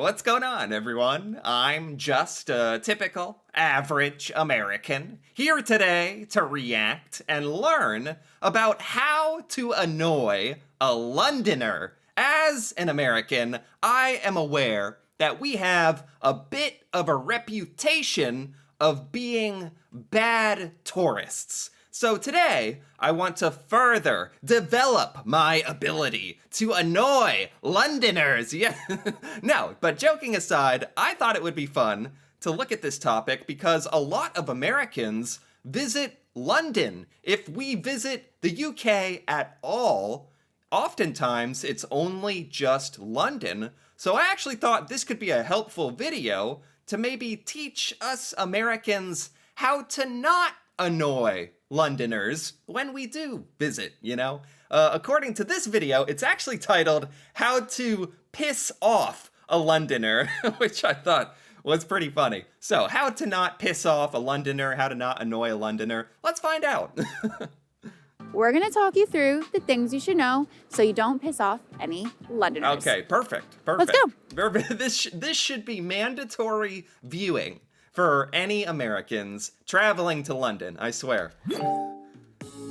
What's going on, everyone? I'm just a typical, average American, here today to react and learn about how to annoy a Londoner. As an American, I am aware that we have a bit of a reputation of being bad tourists. So today, I want to further develop my ability to annoy Londoners. Yeah, no, but joking aside, I thought it would be fun to look at this topic because a lot of Americans visit London. If we visit the UK at all, oftentimes it's only just London. So I actually thought this could be a helpful video to maybe teach us Americans how to not annoy Londoners when we do visit, you know? According to this video, it's actually titled How to Piss Off a Londoner, which I thought was pretty funny. So, how to not piss off a Londoner, how to not annoy a Londoner. Let's find out. We're going to talk you through the things you should know so you don't piss off any Londoners. Okay, perfect. Let's go. This should be mandatory viewing for any Americans traveling to London, I swear.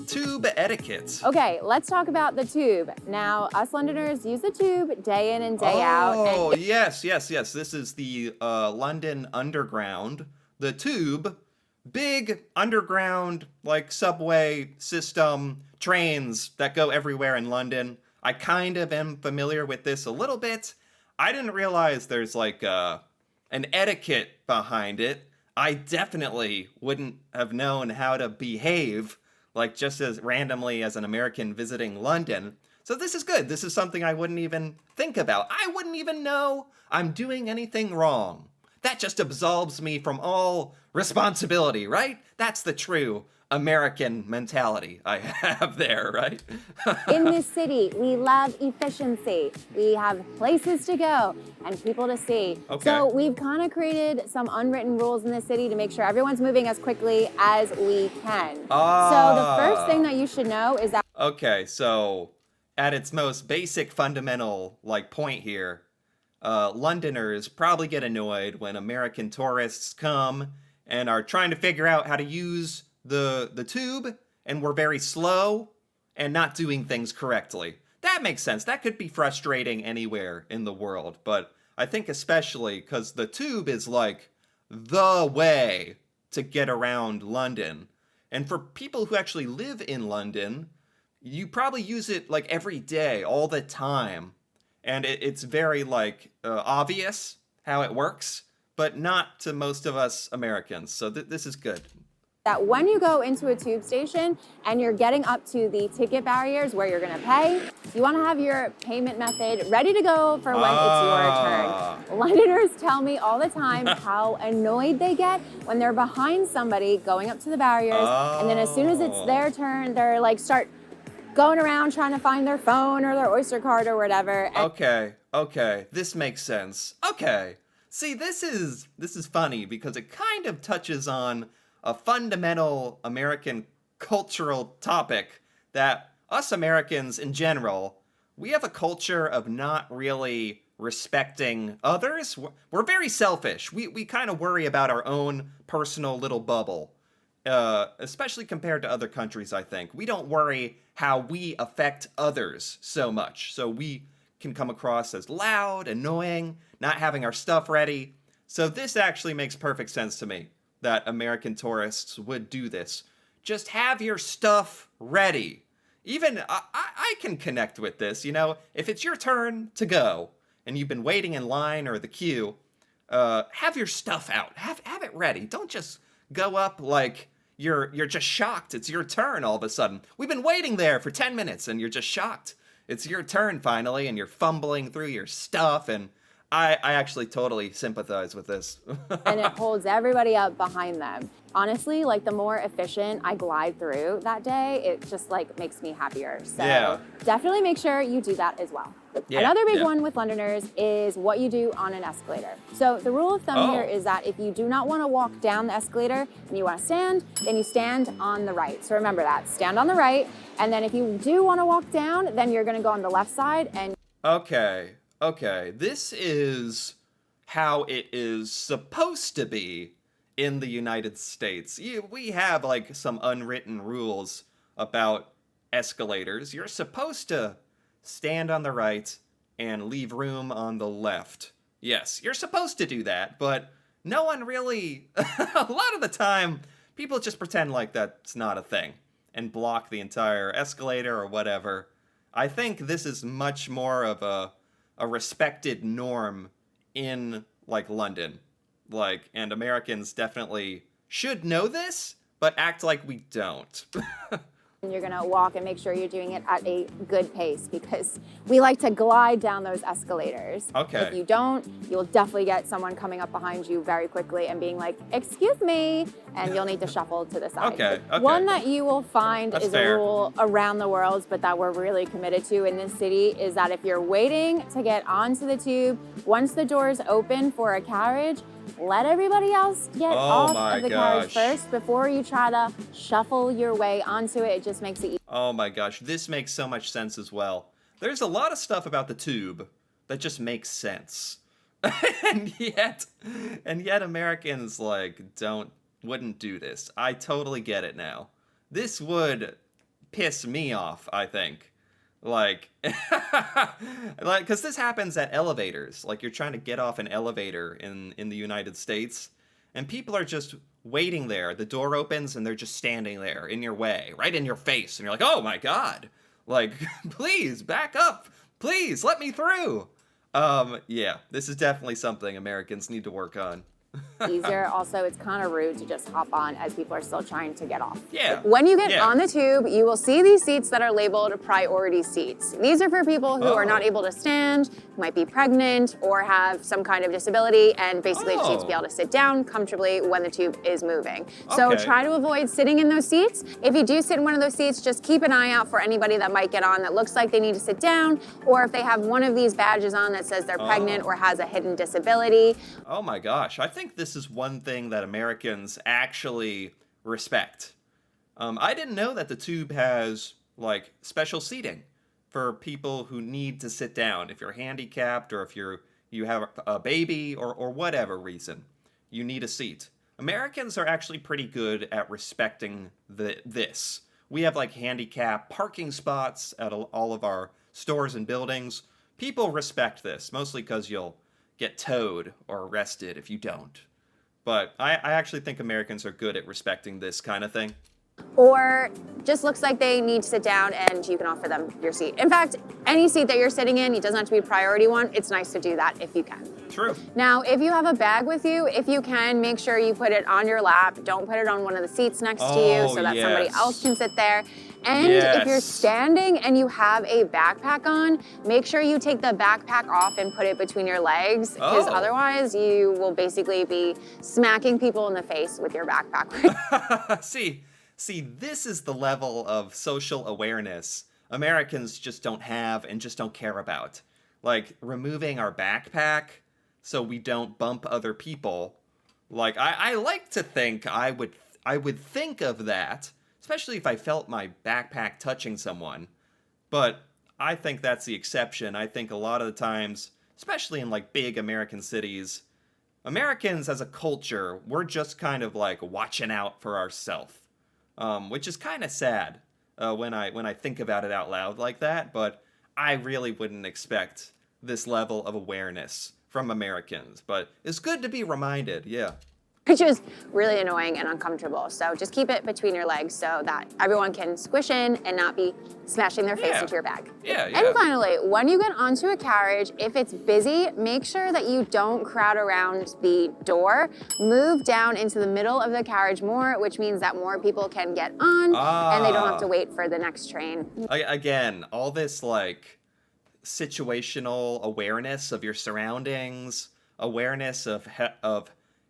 Tube etiquette. Okay, let's talk about the tube. Now, us Londoners use the tube day in and day out. Oh, yes. This is the London Underground. The tube, big underground, like subway system, trains that go everywhere in London. I kind of am familiar with this a little bit. I didn't realize there's like an etiquette behind it. I definitely wouldn't have known how to behave, like just as randomly as an American visiting London. So this is good. This is something I wouldn't even think about. I wouldn't even know I'm doing anything wrong. That just absolves me from all responsibility, right? That's the true American mentality I have there, right? In this city, we love efficiency. We have places to go and people to see. Okay. So we've kind of created some unwritten rules in this city to make sure everyone's moving as quickly as we can. So the first thing that you should know is that... Okay, so at its most basic fundamental point here, Londoners probably get annoyed when American tourists come and are trying to figure out how to use the tube, and we're very slow and not doing things correctly. That makes sense. That could be frustrating anywhere in the world, but I think especially because the tube is like the way to get around London. And for people who actually live in London, you probably use it like every day, all the time. And it's very obvious how it works, but not to most of us Americans. So this is good. That when you go into a tube station and you're getting up to the ticket barriers where you're going to pay, you want to have your payment method ready to go for when it's your turn. Londoners tell me all the time how annoyed they get when they're behind somebody going up to the barriers, and then as soon as it's their turn, they're start going around trying to find their phone or their Oyster card or whatever. Okay, this makes sense. Okay, see, this is funny because it kind of touches on a fundamental American cultural topic that us Americans in general, we have a culture of not really respecting others. We're very selfish. We kind of worry about our own personal little bubble, especially compared to other countries, I think. We don't worry how we affect others so much. So we can come across as loud, annoying, not having our stuff ready. So this actually makes perfect sense to me, that American tourists would do this. Just have your stuff ready. Even I can connect with this, you know, if it's your turn to go and you've been waiting in line or the queue, have your stuff out. Have it ready. Don't just go up like you're just shocked it's your turn all of a sudden. We've been waiting there for 10 minutes and you're just shocked it's your turn finally, and you're fumbling through your stuff, and I actually totally sympathize with this. And it holds everybody up behind them. Honestly, the more efficient I glide through that day, it just makes me happier. So definitely make sure you do that as well. Another big one with Londoners is what you do on an escalator. So the rule of thumb here is that if you do not want to walk down the escalator and you want to stand, then you stand on the right. So remember that, stand on the right. And then if you do want to walk down, then you're going to go on the left side and... Okay, this is how it is supposed to be in the United States. We have like some unwritten rules about escalators. You're supposed to stand on the right and leave room on the left. Yes, you're supposed to do that, but no one really, a lot of the time, people just pretend like that's not a thing and block the entire escalator or whatever. I think this is much more of a respected norm in like London. Like, and Americans definitely should know this, but act like we don't. You're gonna walk and make sure you're doing it at a good pace because we like to glide down those escalators. Okay. If you don't, you'll definitely get someone coming up behind you very quickly and being like, "Excuse me," and you'll need to shuffle to the side. Okay. One that you will find That's is fair. a rule around the world, but that we're really committed to in this city is that if you're waiting to get onto the tube, once the doors open for a carriage, let everybody else get off of the carriage first before you try to shuffle your way onto it. It just makes it easy. Oh my gosh, this makes so much sense as well. There's a lot of stuff about the tube that just makes sense. and yet Americans like wouldn't do this. I totally get it now. This would piss me off, I think. Like, because this happens at elevators. Like, you're trying to get off an elevator in the United States, and people are just waiting there. The door opens, and they're just standing there in your way, right in your face, and you're like, oh my god, like, please back up, please let me through. Yeah, this is definitely something Americans need to work on. Easier. Also, it's kind of rude to just hop on as people are still trying to get off. Yeah. When you get on the tube, you will see these seats that are labeled priority seats. These are for people who are not able to stand, who might be pregnant, or have some kind of disability, and basically just need to be able to sit down comfortably when the tube is moving. So try to avoid sitting in those seats. If you do sit in one of those seats, just keep an eye out for anybody that might get on that looks like they need to sit down, or if they have one of these badges on that says they're pregnant or has a hidden disability. Oh my gosh, I think this is one thing that Americans actually respect. I didn't know that the tube has, like, special seating for people who need to sit down. If you're handicapped or if you have a baby or whatever reason, you need a seat. Americans are actually pretty good at respecting this. We have, like, handicap parking spots at all of our stores and buildings. People respect this, mostly because you'll get towed or arrested if you don't. But I actually think Americans are good at respecting this kind of thing. Or just looks like they need to sit down and you can offer them your seat. In fact, any seat that you're sitting in, it doesn't have to be a priority one. It's nice to do that if you can. True. Now, if you have a bag with you, if you can, make sure you put it on your lap. Don't put it on one of the seats next to you so that somebody else can sit there. And if you're standing and you have a backpack on, make sure you take the backpack off and put it between your legs, because otherwise you will basically be smacking people in the face with your backpack. See, this is the level of social awareness Americans just don't have and just don't care about. Like, removing our backpack so we don't bump other people. Like, I like to think I would think of that, especially if I felt my backpack touching someone. But I think that's the exception. I think a lot of the times, especially in like big American cities, Americans as a culture, we're just kind of like watching out for ourselves, which is kind of sad when I think about it out loud like that. But I really wouldn't expect this level of awareness from Americans. But it's good to be reminded, yeah. Which is really annoying and uncomfortable. So just keep it between your legs so that everyone can squish in and not be smashing their face into your bag. And finally, when you get onto a carriage, if it's busy, make sure that you don't crowd around the door. Move down into the middle of the carriage more, which means that more people can get on and they don't have to wait for the next train. Again, all this like situational awareness of your surroundings, awareness of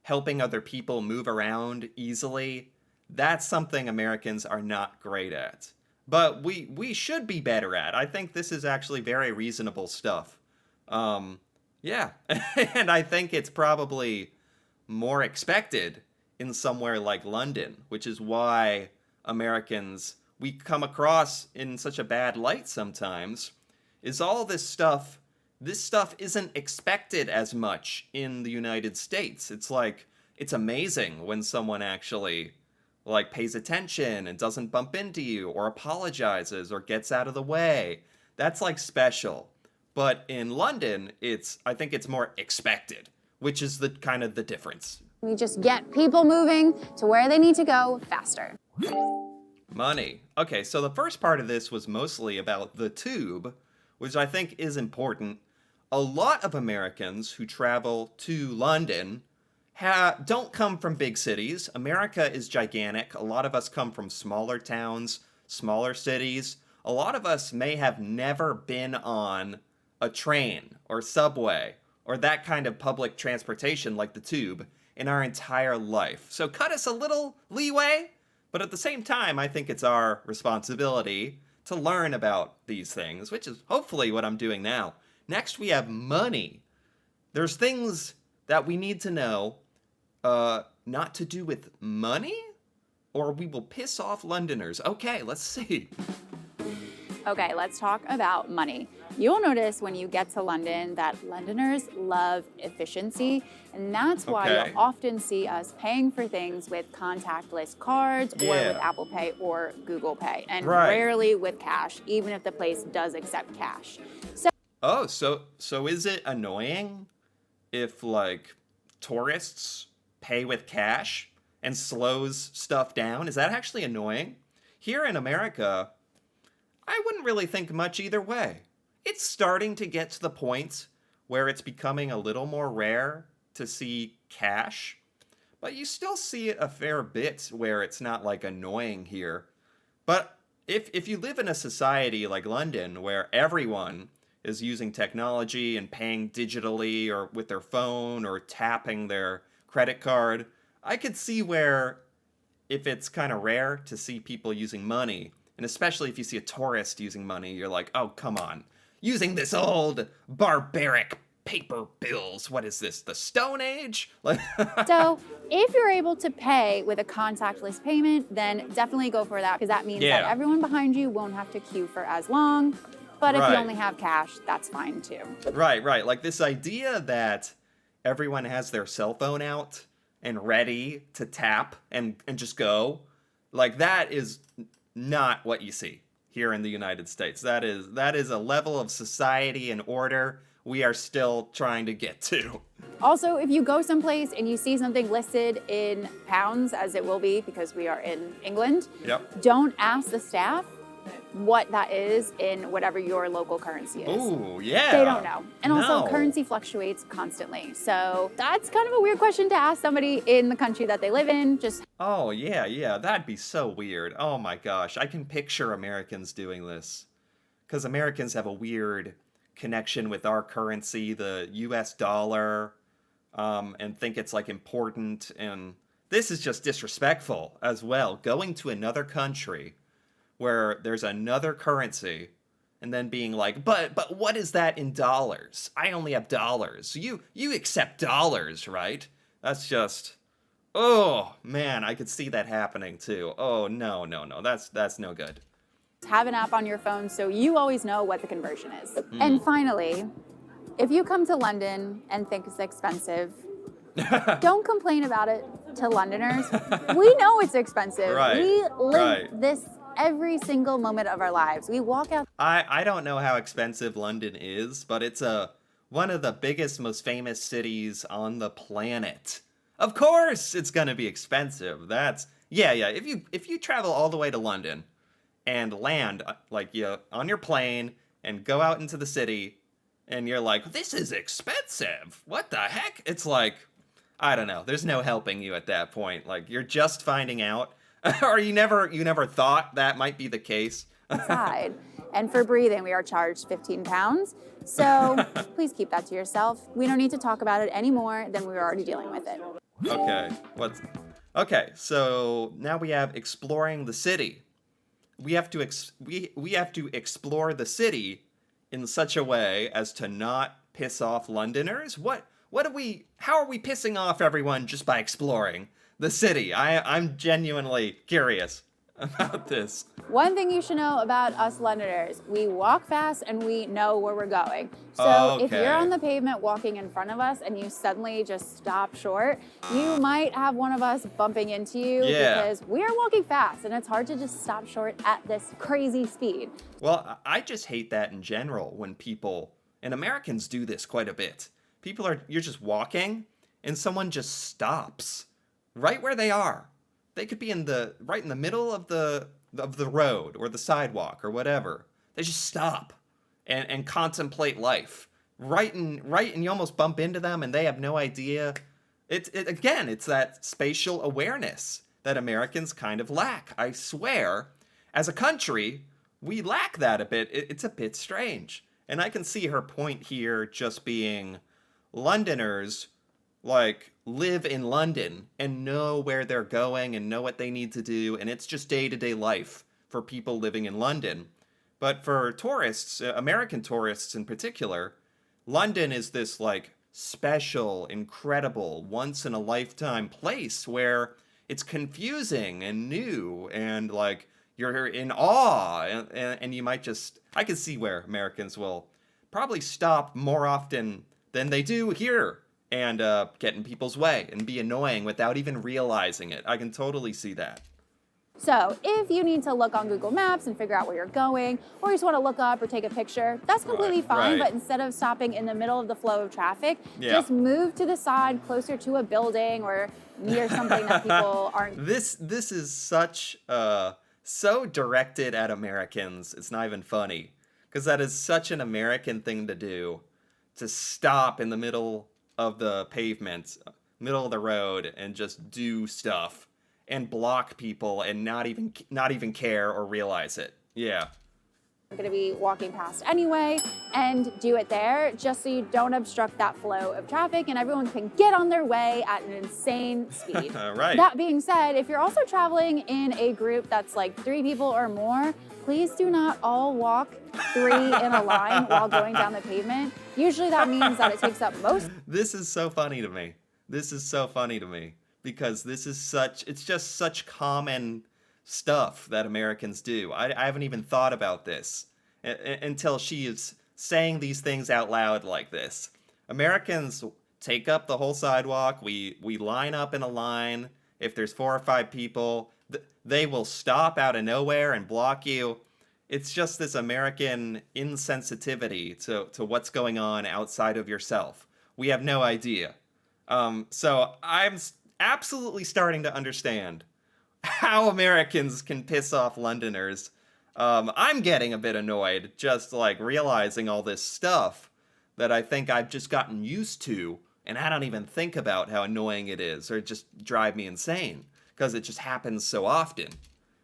helping other people move around easily, that's something Americans are not great at. But we should be better at. I think this is actually very reasonable stuff. Yeah. And I think it's probably more expected in somewhere like London, which is why Americans, we come across in such a bad light sometimes, is all this stuff this stuff isn't expected as much in the United States. It's like, it's amazing when someone actually like pays attention and doesn't bump into you or apologizes or gets out of the way. That's like special. But in London, I think it's more expected, which is the kind of the difference. We just get people moving to where they need to go faster. Money. Okay, so the first part of this was mostly about the tube, which I think is important. A lot of Americans who travel to London don't come from big cities. America is gigantic. A lot of us come from smaller towns, smaller cities. A lot of us may have never been on a train or subway or that kind of public transportation like the tube in our entire life. So cut us a little leeway, but at the same time, I think it's our responsibility to learn about these things, which is hopefully what I'm doing now. Next, we have money. There's things that we need to know not to do with money, or we will piss off Londoners. Okay, let's see. Okay, let's talk about money. You'll notice when you get to London that Londoners love efficiency, and that's why you'll often see us paying for things with contactless cards or with Apple Pay or Google Pay, and rarely with cash, even if the place does accept cash. So is it annoying if like tourists pay with cash and slows stuff down? Is that actually annoying? Here in America, I wouldn't really think much either way. It's starting to get to the point where it's becoming a little more rare to see cash, but you still see it a fair bit where it's not like annoying here. But if you live in a society like London where everyone is using technology and paying digitally or with their phone or tapping their credit card, I could see where if it's kind of rare to see people using money, and especially if you see a tourist using money, you're like, oh, come on. Using this old barbaric paper bills. What is this, the Stone Age? So if you're able to pay with a contactless payment, then definitely go for that, because that means that everyone behind you won't have to queue for as long. But if you only have cash, that's fine too. Right. Like this idea that everyone has their cell phone out and ready to tap and just go, like that is not what you see here in the United States. That is a level of society and order we are still trying to get to. Also, if you go someplace and you see something listed in pounds, as it will be because we are in England, don't ask the staff what that is in whatever your local currency is. Ooh, yeah. They don't know. And also, currency fluctuates constantly. So that's kind of a weird question to ask somebody in the country that they live in. Oh, yeah. That'd be so weird. Oh my gosh. I can picture Americans doing this. Because Americans have a weird connection with our currency, the US dollar, and think it's like important. And this is just disrespectful as well. Going to another country where there's another currency and then being like, but what is that in dollars? I only have dollars. You accept dollars, right? That's just, oh man, I could see that happening too. Oh no, that's no good. Have an app on your phone so you always know what the conversion is. And finally, if you come to London and think it's expensive, don't complain about it to Londoners. We know it's expensive. We live this every single moment of our lives. We walk out. I don't know how expensive London is, but it's one of the biggest, most famous cities on the planet. Of course it's gonna be expensive. That's if you travel all the way to London and land on your plane and go out into the city and you're like, this is expensive. What the heck? It's like, I don't know. There's no helping you at that point. Like you're just finding out. Or you never thought that might be the case. Outside. And for breathing, we are charged £15. So please keep that to yourself. We don't need to talk about it any more than we were already dealing with it. Okay, so now we have exploring the city. We have to explore the city in such a way as to not piss off Londoners. How are we pissing off everyone just by exploring the city? I'm genuinely curious. about this. One thing you should know about us Londoners, we walk fast and we know where we're going. So if you're Okay. on the pavement walking in front of us and you suddenly just stop short, you might have one of us bumping into you Yeah. because we are walking fast and it's hard to just stop short at this crazy speed. Well, I just hate that in general when people, and Americans do this quite a bit. You're just walking and someone just stops right where they are. They could be right in the middle of the road or the sidewalk or whatever. They just stop and contemplate life. And you almost bump into them and they have no idea. Again, it's that spatial awareness that Americans kind of lack. I swear, as a country, we lack that a bit. It's a bit strange. And I can see her point here just being Londoners like live in London and know where they're going and know what they need to do, and it's just day-to-day life for people living in London. But for tourists, American tourists in particular, London is this like special, incredible, once in a lifetime place where it's confusing and new and like you're in awe and you might just I can see where Americans will probably stop more often than they do here and get in people's way and be annoying without even realizing it. I can totally see that. So if you need to look on Google Maps and figure out where you're going, or you just want to look up or take a picture, that's completely fine. right. But instead of stopping in the middle of the flow of traffic, Yeah. just move to the side closer to a building or near something that people aren't. This is such so directed at Americans. It's not even funny because that is such an American thing to do, to stop in the middle of the pavement, middle of the road, and just do stuff and block people and not even care or realize it. Yeah. Going to be walking past anyway, and do it there just so you don't obstruct that flow of traffic and everyone can get on their way at an insane speed. Right. That being said, if you're also traveling in a group that's like 3 people or more, please do not all walk 3 in a line while going down the pavement. Usually that means that it takes up most. This is so funny to me. This is so funny to me because it's just such common stuff that Americans do. I haven't even thought about this until she is saying these things out loud like this. Americans take up the whole sidewalk. We line up in a line. If there's 4 or 5 people, they will stop out of nowhere and block you. It's just this American insensitivity to what's going on outside of yourself. We have no idea. So I'm absolutely starting to understand how Americans can piss off Londoners. I'm getting a bit annoyed just like realizing all this stuff that I think I've just gotten used to, and I don't even think about how annoying it is, or it just drive me insane because it just happens so often.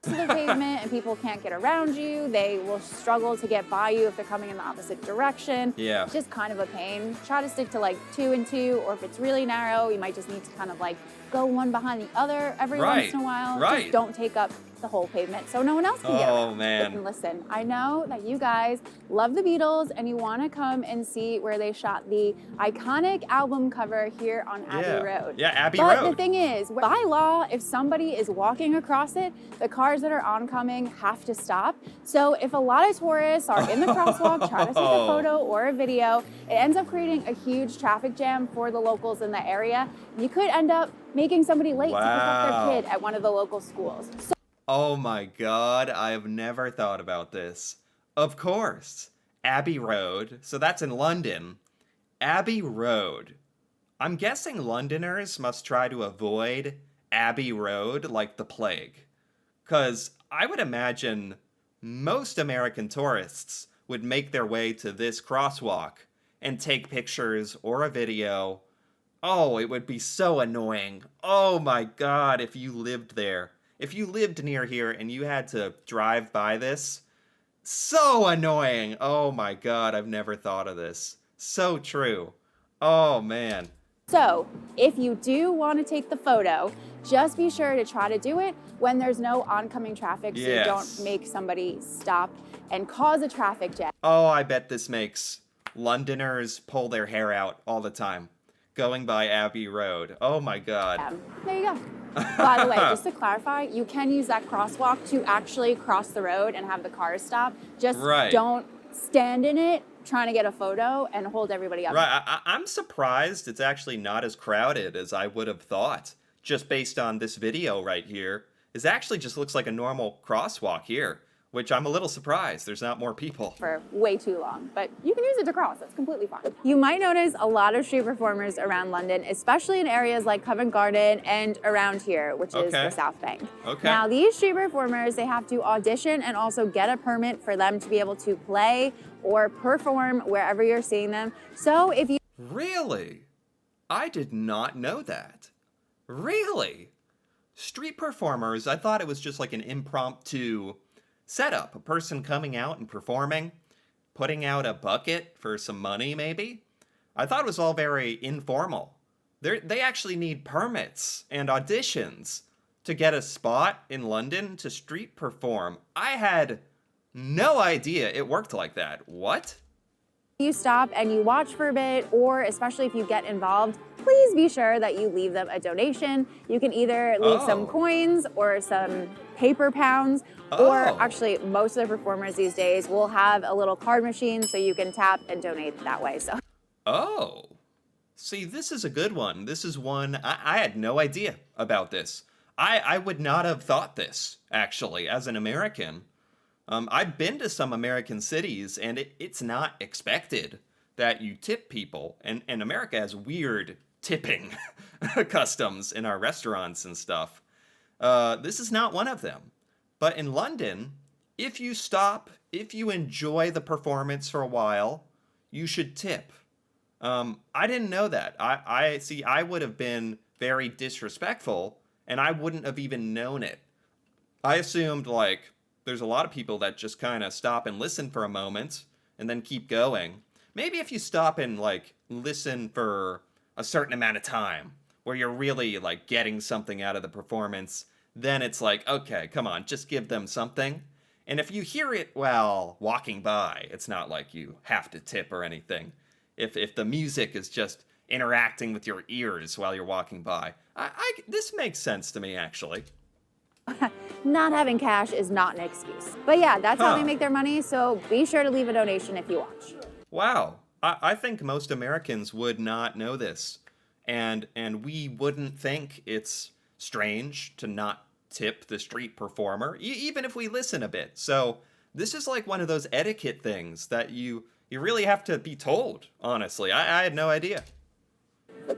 To the pavement and people can't get around you. They will struggle to get by you if they're coming in the opposite direction. Yeah. It's just kind of a pain. Try to stick to like 2 and 2, or if it's really narrow, you might just need to kind of like go one behind the other every once in a while. Right. Just don't take up the whole pavement so no one else can get around. Oh, man. And listen, I know that you guys love the Beatles and you want to come and see where they shot the iconic album cover here on Abbey Road. Yeah, Abbey But Road. the thing is, by law, if somebody is walking across it, the cars that are oncoming have to stop. So if a lot of tourists are in the crosswalk trying to take a photo or a video, it ends up creating a huge traffic jam for the locals in the area. You could end up making somebody late to pick up their kid at one of the local schools. So Oh my God, I have never thought about this. Of course, Abbey Road. So that's in London. Abbey Road. I'm guessing Londoners must try to avoid Abbey Road like the plague. Because I would imagine most American tourists would make their way to this crosswalk and take pictures or a video. Oh, it would be so annoying. Oh my God, if you lived there. If you lived near here and you had to drive by this, so annoying. Oh my God, I've never thought of this. So true. Oh man. So if you do want to take the photo, just be sure to try to do it when there's no oncoming traffic so you don't make somebody stop and cause a traffic jam. Oh, I bet this makes Londoners pull their hair out all the time going by Abbey Road. Oh my God. There you go. By the way, just to clarify, you can use that crosswalk to actually cross the road and have the cars stop. Just Right. don't stand in it trying to get a photo and hold everybody up. Right. I'm surprised it's actually not as crowded as I would have thought, just based on this video right here. It actually just looks like a normal crosswalk here, which I'm a little surprised there's not more people. For way too long, but you can use it to cross. That's completely fine. You might notice a lot of street performers around London, especially in areas like Covent Garden and around here, which is the South Bank. Okay. Now, these street performers, they have to audition and also get a permit for them to be able to play or perform wherever you're seeing them. So if you... Really? I did not know that. Really? Street performers, I thought it was just like an impromptu setup. A person coming out and performing, putting out a bucket for some money, maybe. I thought it was all very informal. They actually need permits and auditions to get a spot in London to street perform. I had no idea it worked like that. What? You stop and you watch for a bit, or especially if you get involved, please be sure that you leave them a donation. You can either leave some coins or some paper pounds, or actually most of the performers these days will have a little card machine so you can tap and donate that way. So. Oh, see, this is a good one. This is one, I had no idea about this. I would not have thought this, actually, as an American. I've been to some American cities, and it's not expected that you tip people. And America has weird tipping customs in our restaurants and stuff. This is not one of them. But in London, if you stop, if you enjoy the performance for a while, you should tip. I didn't know that. I would have been very disrespectful, and I wouldn't have even known it. I assumed, like, there's a lot of people that just kind of stop and listen for a moment and then keep going. Maybe if you stop and, like, listen for a certain amount of time where you're really, like, getting something out of the performance, then it's like, okay, come on, just give them something. And if you hear it while walking by, it's not like you have to tip or anything. If the music is just interacting with your ears while you're walking by, this makes sense to me, actually. Not having cash is not an excuse. But yeah, that's how they make their money, so be sure to leave a donation if you watch. Wow. I think most Americans would not know this. And we wouldn't think it's strange to not tip the street performer, even if we listen a bit. So this is like one of those etiquette things that you really have to be told, honestly. I had no idea.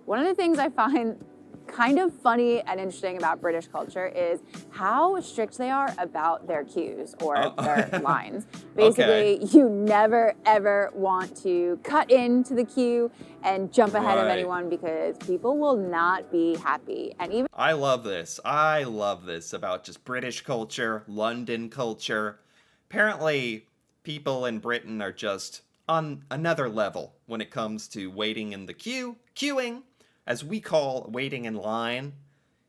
One of the things I find kind of funny and interesting about British culture is how strict they are about their cues or their lines. Basically, you never ever want to cut into the queue and jump ahead of anyone because people will not be happy. And even I love this. I love this about just British culture, London culture. Apparently, people in Britain are just on another level when it comes to waiting in the queue, queuing, as we call waiting in line.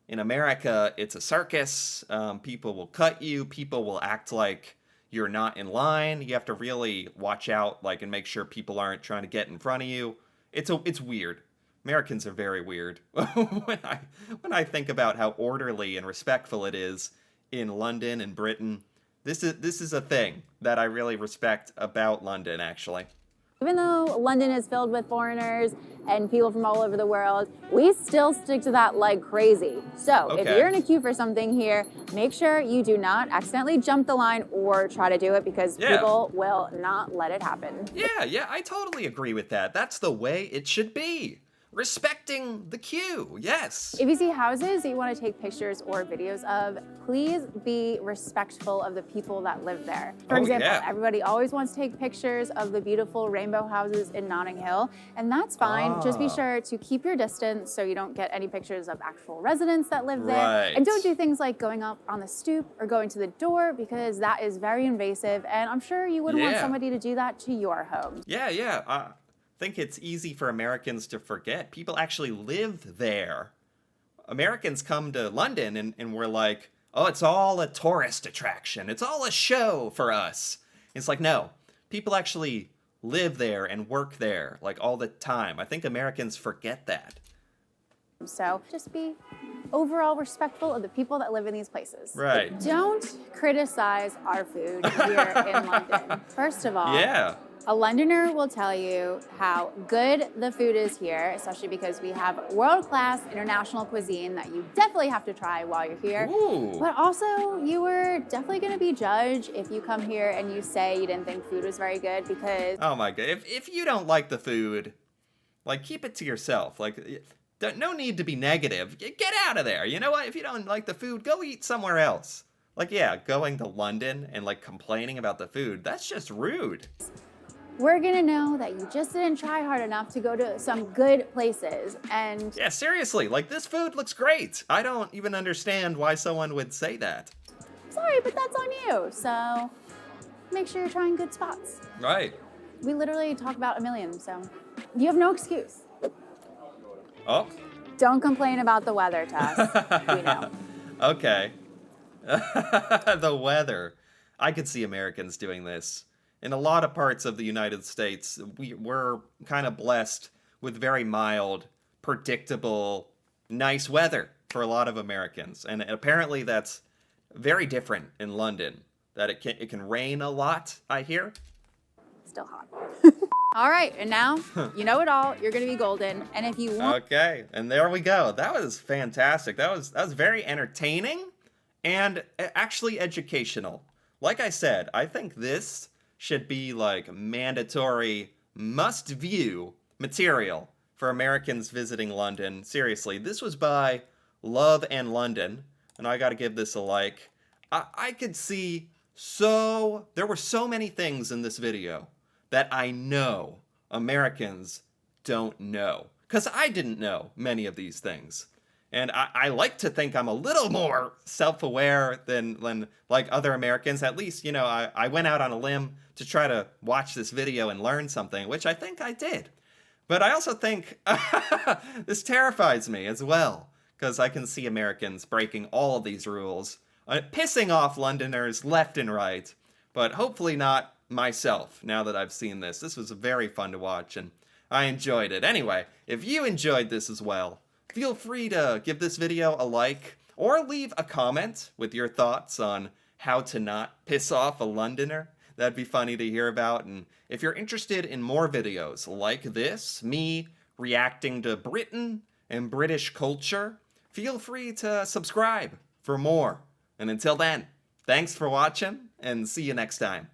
In America, it's a circus. People will cut you. People will act like you're not in line. You have to really watch out, like, and make sure people aren't trying to get in front of you. It's weird. Americans are very weird. when I think about how orderly and respectful it is in London and Britain, this is a thing that I really respect about London, actually. even though London is filled with foreigners and people from all over the world, we still stick to that like crazy. So if you're in a queue for something here, make sure you do not accidentally jump the line or try to do it because people will not let it happen. Yeah, I totally agree with that. That's the way it should be. Respecting the queue, yes. If you see houses that you want to take pictures or videos of, please be respectful of the people that live there. For example, everybody always wants to take pictures of the beautiful rainbow houses in Notting Hill, and that's fine. Just be sure to keep your distance so you don't get any pictures of actual residents that live there. And don't do things like going up on the stoop or going to the door because that is very invasive, and I'm sure you wouldn't want somebody to do that to your home. I think it's easy for Americans to forget. People actually live there. Americans come to London and we're like, oh, it's all a tourist attraction. It's all a show for us. It's like, no, people actually live there and work there like all the time. I think Americans forget that. So just be overall respectful of the people that live in these places. Right. But don't criticize our food here in London. First of all, Yeah. a Londoner will tell you how good the food is here, especially because we have world-class international cuisine that you definitely have to try while you're here. Ooh. But also, you were definitely going to be judged if you come here and you say you didn't think food was very good because... Oh my God. If you don't like the food, like, keep it to yourself. Like, no need to be negative. Get out of there. You know what? If you don't like the food, go eat somewhere else. Like, yeah, going to London and, like, complaining about the food, that's just rude. We're gonna know that you just didn't try hard enough to go to some good places, and... Yeah, seriously, like, this food looks great. I don't even understand why someone would say that. Sorry, but that's on you, so make sure you're trying good spots. Right. We literally talk about a million, so you have no excuse. Oh. Don't complain about the weather, Tess. We know. Okay. The weather. I could see Americans doing this. In a lot of parts of the United States, we're kind of blessed with very mild, predictable, nice weather for a lot of Americans. And apparently that's very different in London. That it can rain a lot, I hear. Still hot. All right, and now you know it all. You're gonna be golden, and if you want... Okay, and there we go. That was fantastic. That was very entertaining and actually educational. Like I said, I think this should be like mandatory must-view material for Americans visiting London. Seriously, this was by Love and London, and I gotta give this a like. I could see there were so many things in this video that I know Americans don't know. Because I didn't know many of these things. And I like to think I'm a little more self-aware than like other Americans. At least, you know, I went out on a limb to try to watch this video and learn something, which I think I did. But I also think this terrifies me as well, because I can see Americans breaking all of these rules, pissing off Londoners left and right, but hopefully not myself now that I've seen this. This was very fun to watch, and I enjoyed it. Anyway, if you enjoyed this as well, feel free to give this video a like or leave a comment with your thoughts on how to not piss off a Londoner. That'd be funny to hear about. And if you're interested in more videos like this, me reacting to Britain and British culture, feel free to subscribe for more. And until then, thanks for watching and see you next time.